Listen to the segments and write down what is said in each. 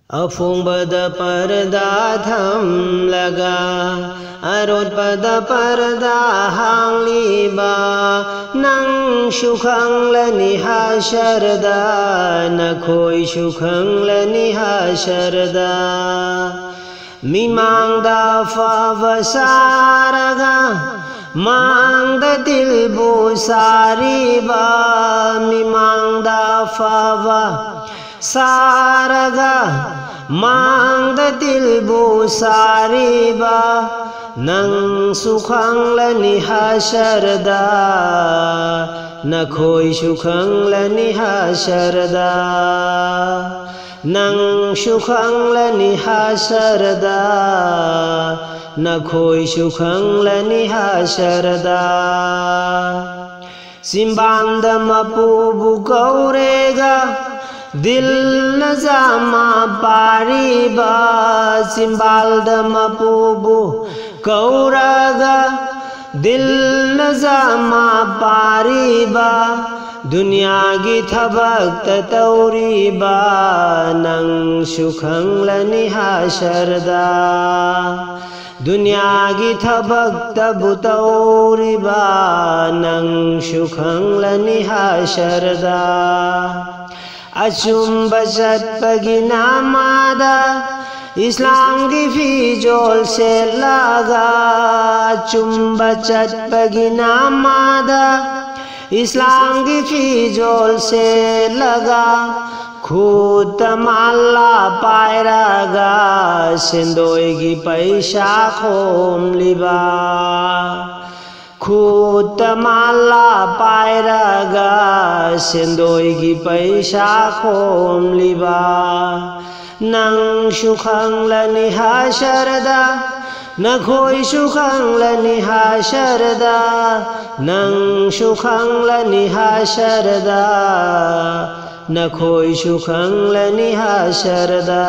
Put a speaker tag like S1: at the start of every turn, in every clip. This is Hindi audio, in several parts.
S1: अफुंबद पर्दा थमलगा अरोटपद पर्दा हांगलीबा नंग शुखंगलनिहा शरदा नखोई शुखंगलनिहा शरदा मिमांगदा फावसारगा मांगदा दिलबो सारीबा मिमांगदा फावा सारगा मांगदा दिलबो सारीबा नंग सुखंगलनिहा शरदा नखोई शुखंगलनिहा शरदा नंग शुखंगलनिहा शरदा नखोई शुखंगलनिहा शरदा सिंबांद मपुबु कौरेगा दिल नजामा पारीबा सिंबाल्द मपुबु कौरागा दिल नजामा पारीबा दुनिया की थबक तौरीबा नंग शुखंगलनिहा शरदा दुनिया की थबक तबुतौरीबा नंग शुखंगलनिहा शरदा अचुंब चटपगी नामादा इस्लाम की फिजोल से लगा अचुंब चटपगी नामादा इस्लाम की फिजोल से लगा खुद माला पायरागा सिंदोगी पैसा खोम लिबा खुद माला पायरागा सिंदोगी पैसा खोम लिबा नंग शुखंगलनिहा शरदा नखोई शुखंगलनिहा शरदा नंग शुखंगलनिहा शरदा नखोई शुखंगलनिहा शरदा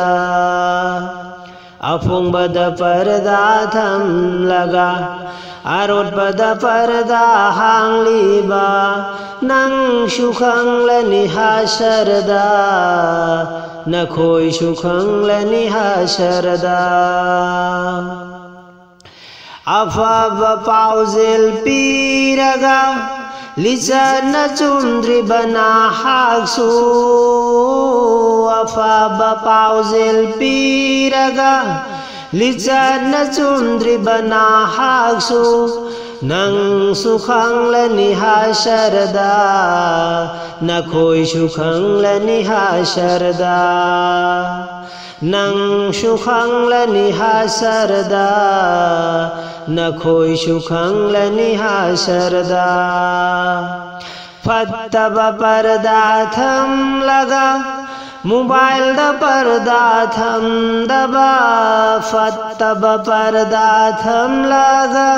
S1: अफुंबद पर्दा थमलगा अरोटपद पर्दा हांगलीबा नंग शुखंगलनिहा शरदा नखोई शुखंगलनिहा शरदा अफब पाउजिल पीरगा लिसन चुंद्री बना हाक्सु अफब पाउजिल पीरगा लिसन चुंद्री बना हाक्सु नंग सुखंगलनिहा शरदा नखोई शुखंगलनिहा शरदा नंग शुखंगलनिहा शरदा नखोई शुखंगलनिहा शरदा फत्तब पर्दा थमलगा मोबाइल द पर्दा थम दबा फत्तब पर्दा थमलगा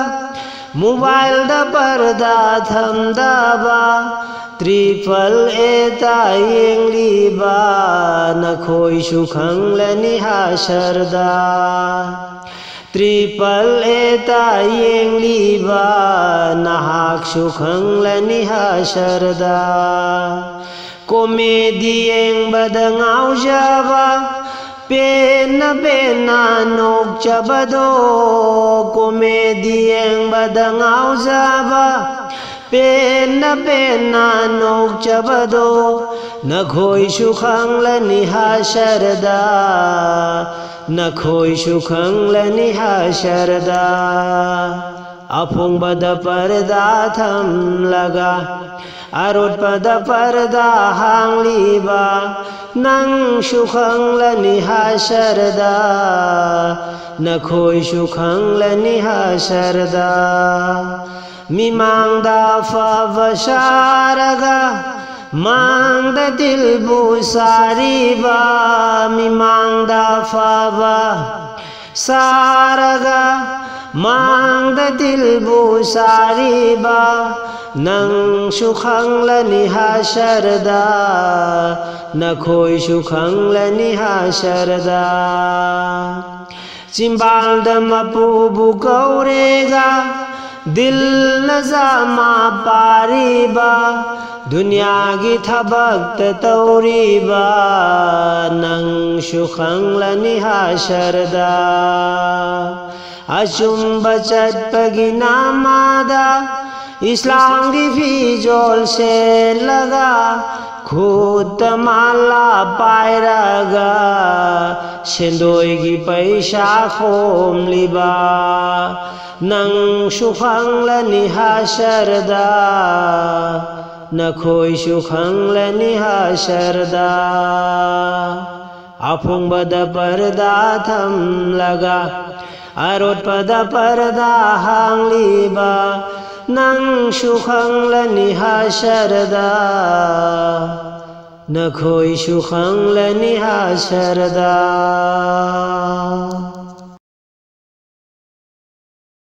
S1: मोबाइल द पर्दा थम दबा त्रिपल एता येंगलीबा नखोई शुखंगलनिहा शरदा त्रिपल एता येंगलीबा नहाक शुखंगलनिहा शरदा कोमेदी येंगबद ngaujaba pena pena nok chabado कोमेदी येंगबद ngaujaba pena pena nok chabado नखोई शुखंगलनिहा शरदा नखोई शुखंगलनिहा शरदा अफुंबद पर्दा थमलगा अरोटपद पर्दा हांगलीबा नंग शुखंगलनिहा शरदा नखोई शुखंगलनिहा शरदा मिमांगदा फावसारगा मांगदा दिलबो सारीबा मिमांगदा फावा सारगा मांगदा दिलबो सारीबा नंग शुखंगलनिहा शरदा नखोई शुखंगलनिहा शरदा चिंबाल्द मपुबु कौरेगा दिल नजामा पारीबा दुनियागी थबक्ता तौरीबा नंगसु खंगलनि हाशरदा अचुंबा चटपगी नामादा इस्लामगी फिजोल से लगा खुद माला पायरागा सेंदोयगी पैसा खोमलिबा नंगसु खंगलनि हाशरदा नखोइसु खंगलनि हाशरदा अफुंबदा पर्दा थमलगा अरोटपदा पर्दा हांगलिबा नंगसु खंगलनि हाशरदा नखोइसु खंगलनि हाशरदा